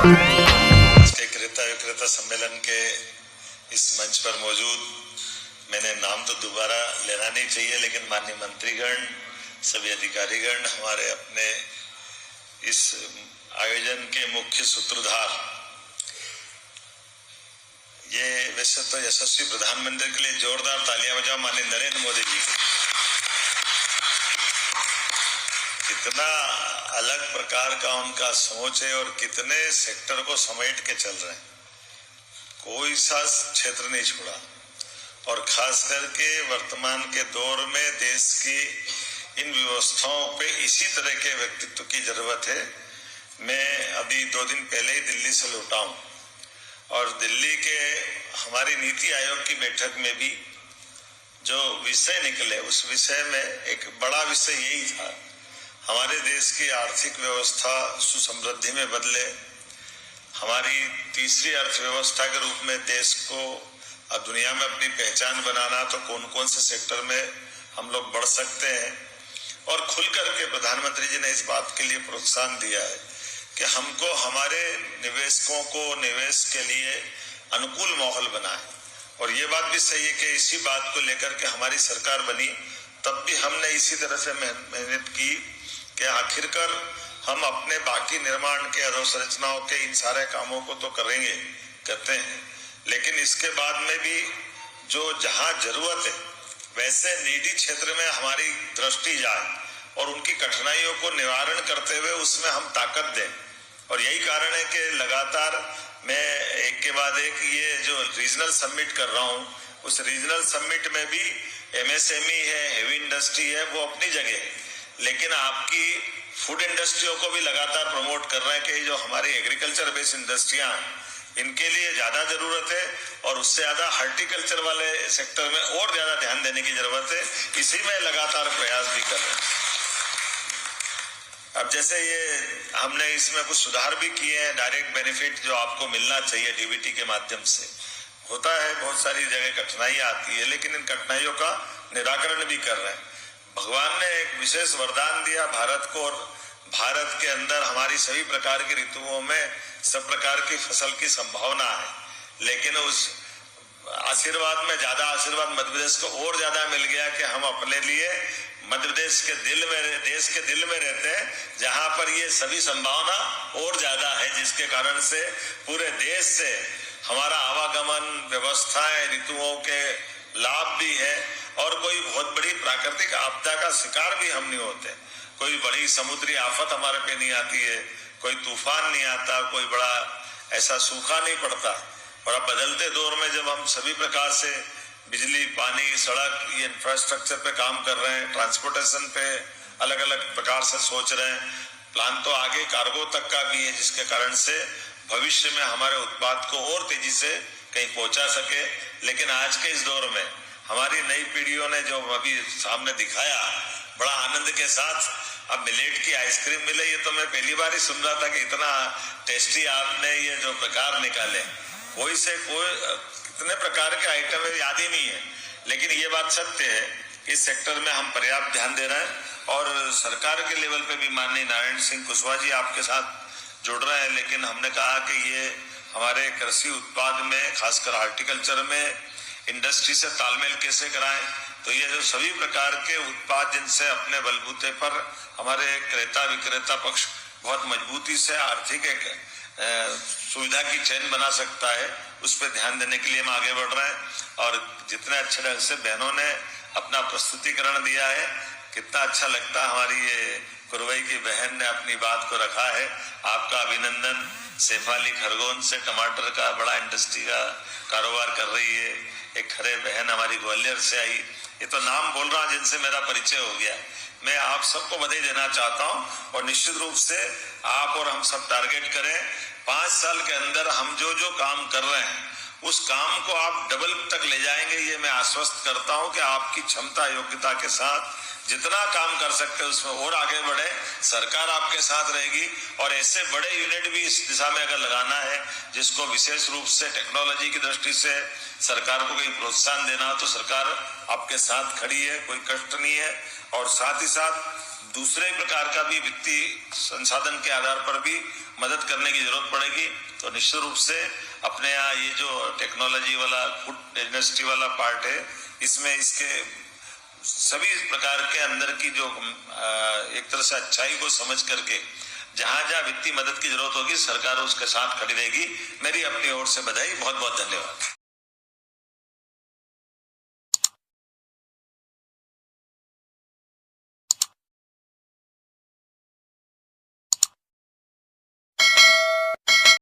आज के क्रेता विक्रेता सम्मेलन के इस मंच पर मौजूद, मैंने नाम तो दोबारा लेना नहीं चाहिए, लेकिन माननीय मंत्रीगण, सभी अधिकारीगण, हमारे अपने इस आयोजन के मुख्य सूत्रधार, ये वैसे तो यशस्वी प्रधानमंत्री के लिए जोरदार तालियां बजाओ माननीय नरेंद्र मोदी जी। कितना अलग प्रकार का उनका सोच है और कितने सेक्टर को समेट के चल रहे हैं, कोई सा क्षेत्र नहीं छोड़ा। और खास करके वर्तमान के दौर में देश की इन व्यवस्थाओं पे इसी तरह के व्यक्तित्व की जरूरत है। मैं अभी 2 दिन पहले ही दिल्ली से लौटा हूं और दिल्ली के हमारी नीति आयोग की बैठक में भी जो विषय निकले, उस विषय में एक बड़ा विषय यही था, हमारे देश की आर्थिक व्यवस्था सुसमृद्धि में बदले, हमारी तीसरी अर्थव्यवस्था के रूप में देश को अब दुनिया में अपनी पहचान बनाना, तो कौन कौन से सेक्टर में हम लोग बढ़ सकते हैं। और खुल करके प्रधानमंत्री जी ने इस बात के लिए प्रोत्साहन दिया है कि हमको हमारे निवेशकों को निवेश के लिए अनुकूल माहौल बनाए। और ये बात भी सही है कि इसी बात को लेकर के हमारी सरकार बनी, तब भी हमने इसी तरह से मेहनत की कि आखिरकार हम अपने बाकी निर्माण के अधोसंरचनाओं के इन सारे कामों को तो करते हैं, लेकिन इसके बाद में भी जो जहां जरूरत है वैसे निजी क्षेत्र में हमारी दृष्टि जाए और उनकी कठिनाइयों को निवारण करते हुए उसमें हम ताकत दें। और यही कारण है कि लगातार मैं एक के बाद एक ये जो रीजनल समिट कर रहा हूं, उस रीजनल समिट में भी एमएसएमई है, हेवी इंडस्ट्री है, वो अपनी जगह है, लेकिन आपकी फूड इंडस्ट्रियों को भी लगातार प्रमोट कर रहे हैं कि जो हमारी एग्रीकल्चर बेस्ड इंडस्ट्रियां हैं, इनके लिए ज्यादा जरूरत है और उससे ज्यादा हॉर्टिकल्चर वाले सेक्टर में और ज्यादा ध्यान देने की जरूरत है। इसी में लगातार प्रयास भी कर रहे हैं। अब जैसे ये हमने इसमें कुछ सुधार भी किए हैं, डायरेक्ट बेनिफिट जो आपको मिलना चाहिए डीबीटी के माध्यम से होता है, बहुत सारी जगह कठिनाइयां आती है, लेकिन इन कठिनाइयों का निराकरण भी कर रहे हैं। भगवान ने एक विशेष वरदान दिया भारत को, और भारत के अंदर हमारी सभी प्रकार की ऋतुओं में सब प्रकार की फसल की संभावना है, लेकिन उस आशीर्वाद में ज्यादा आशीर्वाद मध्य प्रदेश को और ज्यादा मिल गया कि हम अपने लिए मध्य प्रदेश के दिल में, देश के दिल में रहते हैं, जहां पर ये सभी संभावना और ज्यादा है, जिसके कारण से पूरे देश से हमारा आवागमन व्यवस्थाएं, ऋतुओं के लाभ भी है और कोई बहुत बड़ी प्राकृतिक आपदा का शिकार भी हम नहीं होते। कोई बड़ी समुद्री आफत हमारे पे नहीं आती है, कोई तूफान नहीं आता, कोई बड़ा ऐसा सूखा नहीं पड़ता। और अब बदलते दौर में जब हम सभी प्रकार से बिजली, पानी, सड़क, ये इंफ्रास्ट्रक्चर पे काम कर रहे हैं, ट्रांसपोर्टेशन पे अलग अलग प्रकार से सोच रहे हैं, प्लान तो आगे कार्गो तक का भी है, जिसके कारण से भविष्य में हमारे उत्पाद को और तेजी से कहीं पहुंचा सके। लेकिन आज के इस दौर में हमारी नई पीढ़ियों ने जो अभी सामने दिखाया, बड़ा आनंद के साथ, अब मिलेट की आइसक्रीम मिले, ये तो मैं पहली बार ही सुन रहा था कि इतना टेस्टी आपने ये जो प्रकार निकाले, कोई से कोई कितने प्रकार के आइटम है याद ही नहीं है। लेकिन ये बात सत्य है, इस सेक्टर में हम पर्याप्त ध्यान दे रहे हैं और सरकार के लेवल पे भी माननीय नारायण सिंह कुशवाहा जी आपके साथ जुड़ रहे हैं। लेकिन हमने कहा कि ये हमारे कृषि उत्पाद में, खासकर हॉर्टिकल्चर में इंडस्ट्री से तालमेल कैसे कराएं, तो ये जो सभी प्रकार के उत्पाद जिनसे अपने बलबूते पर हमारे क्रेता विक्रेता पक्ष बहुत मजबूती से आर्थिक एक सुविधा की चेन बना सकता है, उस पर ध्यान देने के लिए हम आगे बढ़ रहे हैं। और जितने अच्छे ढंग से बहनों ने अपना प्रस्तुतिकरण दिया है, कितना अच्छा लगता है। हमारी ये कुरवई की बहन ने अपनी बात को रखा है, आपका अभिनंदन। शेफाली खरगोन से टमाटर का बड़ा इंडस्ट्री का कारोबार कर रही है। एक खरे बहन हमारी ग्वालियर से आई, ये तो नाम बोल रहा हूं जिनसे मेरा परिचय हो गया। मैं आप सबको बधाई देना चाहता हूं और निश्चित रूप से आप और हम सब टारगेट करें, 5 साल के अंदर हम जो जो काम कर रहे हैं उस काम को आप डबल तक ले जाएंगे, ये मैं आश्वस्त करता हूं कि आपकी क्षमता योग्यता के साथ जितना काम कर सकते हैं उसमें और आगे बढ़े, सरकार आपके साथ रहेगी। और ऐसे बड़े यूनिट भी इस दिशा में अगर लगाना है जिसको विशेष रूप से टेक्नोलॉजी की दृष्टि से सरकार को कहीं प्रोत्साहन देना, तो सरकार आपके साथ खड़ी है, कोई कष्ट नहीं है। और साथ ही साथ दूसरे प्रकार का भी वित्तीय संसाधन के आधार पर भी मदद करने की जरूरत पड़ेगी। तो निश्चित रूप से अपने यहाँ ये जो टेक्नोलॉजी वाला फूड इंडस्ट्री वाला पार्ट है, इसमें इसके सभी प्रकार के अंदर की जो एक तरह से अच्छाई को समझ करके जहां जहां वित्तीय मदद की जरूरत होगी सरकार उसके साथ खड़ी रहेगी। मेरी अपनी ओर से बधाई, बहुत बहुत धन्यवाद।